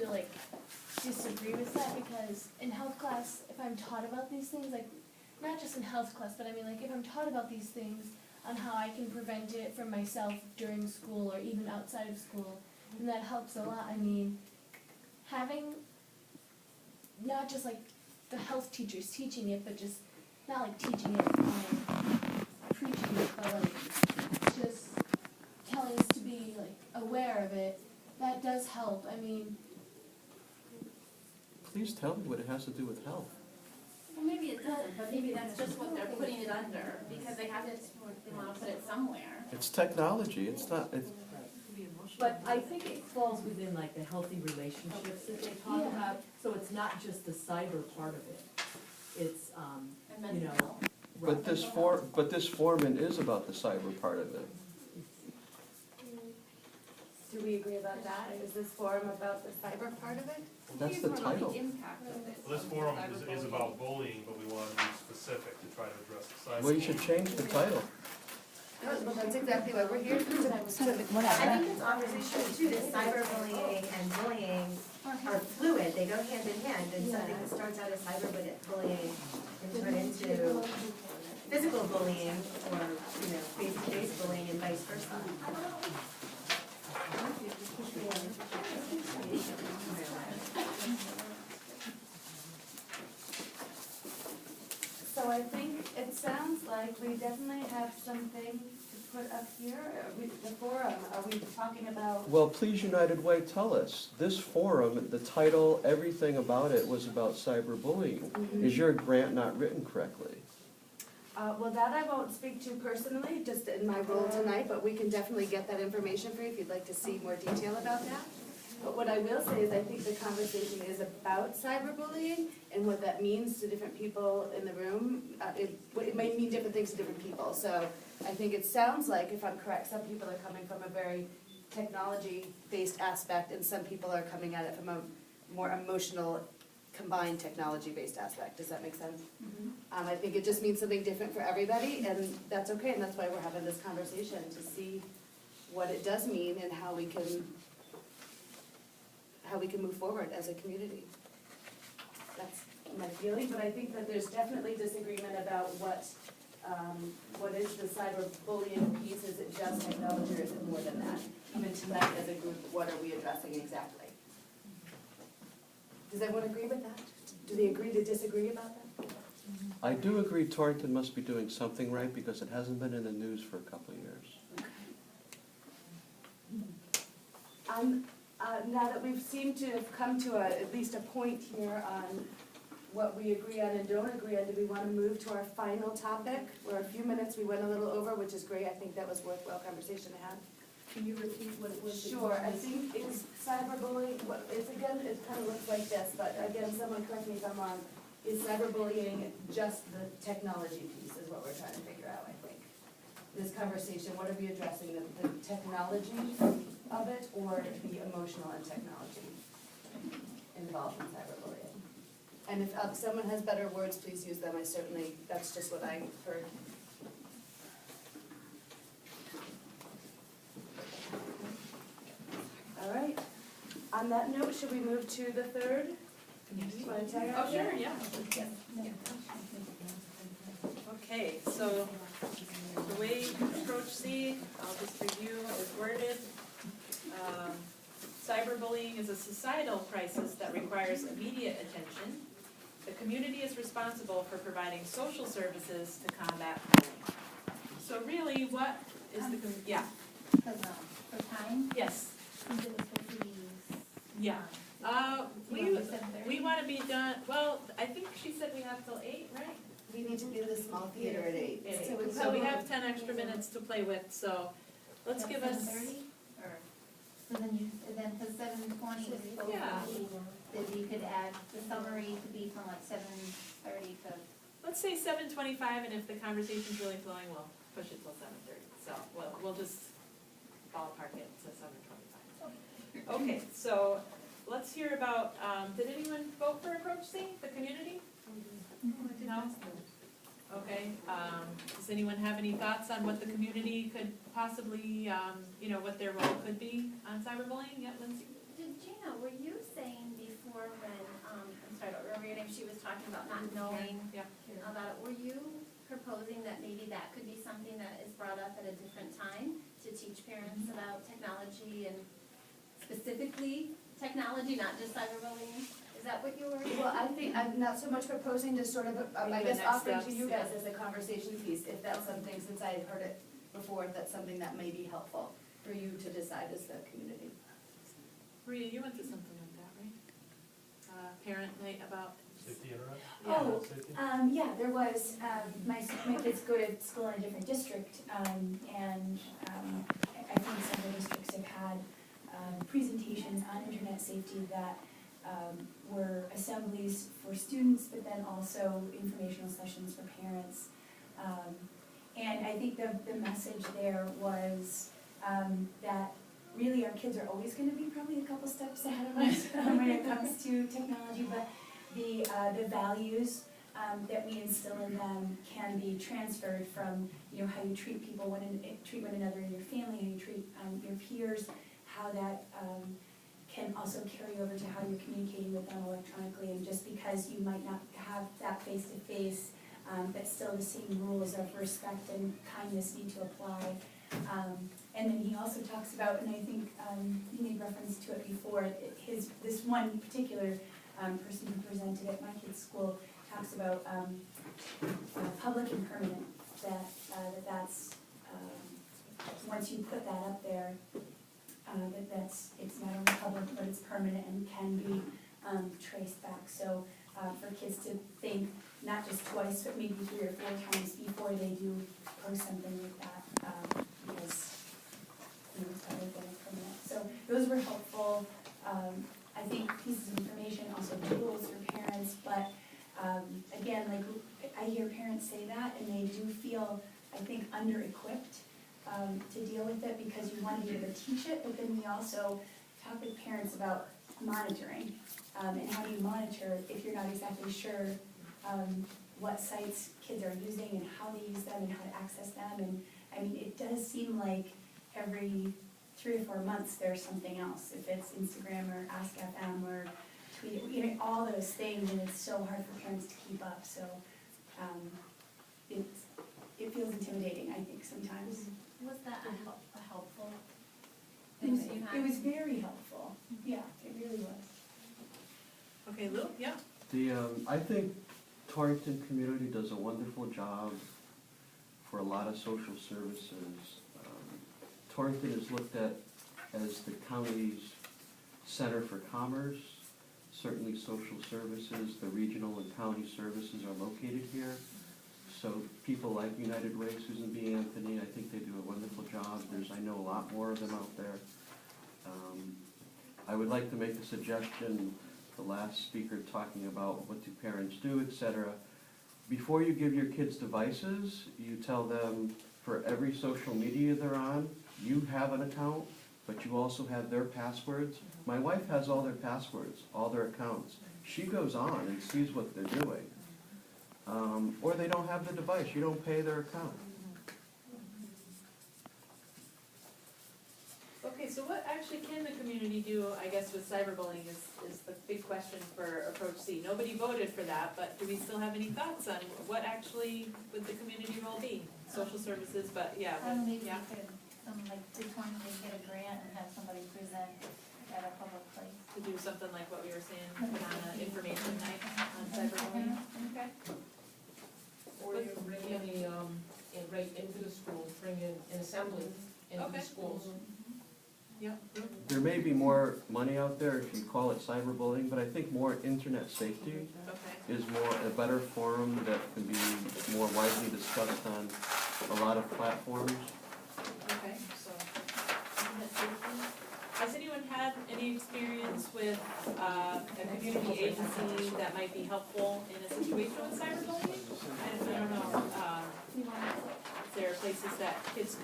to like disagree with that because in health class, if I'm taught about these things, like not just in health class, but I mean like if I'm taught about these things on how I can prevent it from myself during school or even outside of school, then that helps a lot. I mean, having not just like the health teachers teaching it, but just not like teaching it and preaching it, but like just telling us to be like aware of it. That does help. I mean, Please tell me what it has to do with health. Well, maybe it doesn't, but maybe that's just what they're putting it under, because they have to, they wanna put it somewhere. It's technology, it's not, it's, But I think it falls within like the healthy relationships that they talk Yeah. about, so it's not just the cyber part of it. It's, And you mental know. health. right. but this foreman is about the cyber part of it. Do we agree about that? Is this forum about the cyber part of it? That's the title. Impact of it. Well, this forum is about bullying, but we want to be specific to try to address the cyber. Well, you should change the title. Well, that's exactly why we're here. I think it's opposition too, that cyberbullying and bullying are fluid, they go hand in hand, and something that starts out as cyberbullying can turn into physical bullying or, face-to-face bullying and vice versa. So I think it sounds like we definitely have something to put up here. The forum, are we talking about? Well, please, United Way, tell us, this forum, the title, everything about it was about cyberbullying. Is your grant not written correctly? Well, that I won't speak to personally, just in my role tonight, but we can definitely get that information for you if you'd like to see more detail about that. But what I will say is I think the conversation is about cyberbullying and what that means to different people in the room. It may mean different things to different people. So I think it sounds like, if I'm correct, some people are coming from a very technology-based aspect and some people are coming at it from a more emotional, combined technology-based aspect. Does that make sense? I think it just means something different for everybody, and that's okay, and that's why we're having this conversation, to see what it does mean and how we can move forward as a community. That's my feeling, but I think that there's definitely disagreement about what is the cyberbullying piece. Is it just technology, or is it more than that? Even tonight as a group, what are we addressing exactly? Does everyone agree with that? Do they agree to disagree about that? I do agree Torrington must be doing something right because it hasn't been in the news for a couple of years. Now that we've seemed to have come to at least a point here on what we agree on and don't agree on, do we want to move to our final topic? We're a few minutes, we went a little over, which is great. I think that was worthwhile conversation to have. Can you repeat what it was? Sure, I think it's cyberbullying, it kind of looks like this, but again, someone correct me if I'm wrong. Is cyberbullying just the technology piece is what we're trying to figure out, I think. This conversation, what are we addressing, the technology of it or the emotional and technology involved in cyberbullying? And if someone has better words, please use them. That's just what I heard. All right. On that note, should we move to the third? Oh, sure, yeah. Okay, so the way approach C, I'll just review, is worded. Cyberbullying is a societal crisis that requires immediate attention. The community is responsible for providing social services to combat bullying. So really, what is the, yeah, For time? yes, Since it was supposed to be. yeah. We You want 7:30? want to be done, well, I think she said we have till 8, right? We need to be in the small theater at 8. So we have 10 extra minutes to play with, so let's give us, 7:30? Or, so then for 7:20 is supposed Yeah. to be, that you could add the summary to be from like 7:30 to. let's say 7:25, and if the conversation's really flowing, we'll push it till 7:30. So we'll just ballpark it to 7:25. Okay, so let's hear about, did anyone vote for Approach C, the community? No? Okay, does anyone have any thoughts on what the community could possibly, what their role could be on cyberbullying? Yeah, Lindsay? Gina, were you saying before when, I'm sorry, I don't remember your name, she was talking about not knowing Yeah. about it, were you proposing that maybe that could be something that is brought up at a different time to teach parents about technology and specifically technology, not just cyberbullying? Is that what you were? Well, I think, I'm not so much proposing to sort of, I Maybe guess the next offering to steps, you yeah. guys as a conversation piece, if that's something, since I had heard it before, if that's something that may be helpful for you to decide as the community. Maria, you went to something like that, right? Parent night about. Safety internet? Oh, Safety? Yeah, there was, my kids go to school in a different district, and I think some of the districts have had presentations on internet safety that were assemblies for students, but then also informational sessions for parents. And I think the message there was that really our kids are always gonna be probably a couple steps ahead of us when it comes to technology, but the values that we instill in them can be transferred from, you know, how you treat people, treat one another in your family, how you treat your peers, how that can also carry over to how you're communicating with them electronically, and just because you might not have that face-to-face, but still the same rules of respect and kindness need to apply. And then he also talks about, and I think he made reference to it before, this one particular person who presented at my kid's school talks about public and permanent, that's once you put that up there, it's not only public, but it's permanent and can be traced back. So for kids to think not just twice, but maybe 3 or 4 times before they do post something like that, because it's better than a permanent. So those were helpful, I think, pieces of information, also tools for parents, but again, like I hear parents say that and they do feel, I think, under-equipped to deal with it, because you want to be able to teach it, but then we also talk with parents about monitoring, and how do you monitor if you're not exactly sure what sites kids are using and how they use them and how to access them. And I mean, it does seem like every 3 or 4 months there's something else, if it's Instagram or AskFM or Tweet, you know, all those things, and it's so hard for parents to keep up, so it feels intimidating, I think, sometimes. Was that a helpful It thing was, that you had? it was very helpful, yeah, it really was. Okay, Lou, yeah? I think Torrington Community does a wonderful job for a lot of social services. Torrington is looked at as the county's center for commerce. Certainly social services, the regional and county services are located here. So people like United Way, Susan B. Anthony, I think they do a wonderful job. I know a lot more of them out there. I would like to make a suggestion, the last speaker talking about what do parents do, etc. Before you give your kids devices, you tell them for every social media they're on, you have an account, but you also have their passwords. My wife has all their passwords, all their accounts. She goes on and sees what they're doing. Or they don't have the device, you don't pay their account. Okay, so what actually can the community do, I guess, with cyberbullying is the big question for Approach C. Nobody voted for that, but do we still have any thoughts on what actually would the community role be? Social services, but yeah, Maybe yeah. we could, like, this one, they get a grant and have somebody present at a public place. To do something like what we were saying, put on an information night on cyberbullying. Okay. Or you bring any, right into the schools, bring in an assembly into Okay. the schools. Yep. There may be more money out there if you call it cyberbullying, but I think more internet safety Okay. is a better forum that can be more widely discussed on a lot of platforms. Okay, so, internet safety. Has anyone had any experience with a community agency that might be helpful in a situation with cyberbullying? I don't know, is there places that kids could